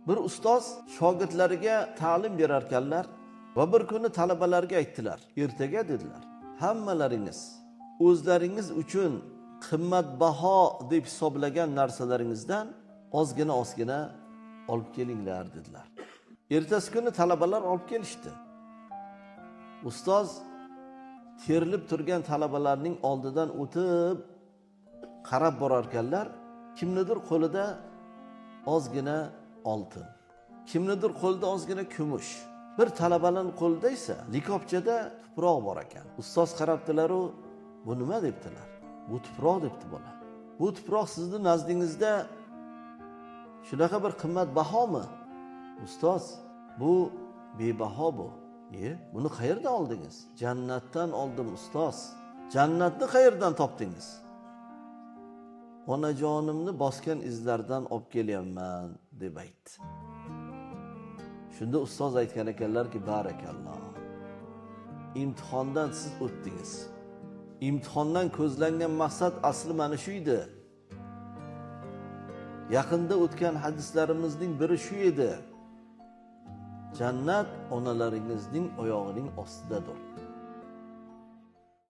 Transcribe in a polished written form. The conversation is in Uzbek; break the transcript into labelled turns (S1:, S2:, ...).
S1: Bir ustoz shogirdlariga ta'lim berar ekanlar va bir kuni talabalarga aytdilar. Ertaga dedilar, hammalaringiz o'zlaringiz uchun qimmatbaho deb hisoblagan narsalaringizdan ozgina olib kelinglar dedilar. Ertasi kuni talabalar olib kelishdi. Ustoz terilib turgan talabalarning oldidan o'tib qarab borar ekanlar. Kimnidir qo'lida ozgina oltin, kimnidir qo'lida ozgina kumush, bir talabaning qo'lida esa likopchada tuproq bor ekan. Ustoz qarabdilar-u, bu nima debdilar? Bu tuproq debdi bola. Bu tuproq sizning nazdingizda shunaqa bir qimmatbahomi? Ustoz, bu bebaho bu. Buni qayerdan oldingiz? Jannatdan oldim ustoz. Jannatni qayerdan topdingiz? Onajonimni bosgan izlardan olib kelyapman deb aytdi. Shunda ustoz aytgan ekanlarki, barakalloh. Imtihondan siz o'tdingiz. Imtihondan ko'zlangan maqsad asli mana shu edi. Yaqinda o'tgan hadislarimizning biri shu edi. Jannat onalaringizning oyog'ining ostidadir.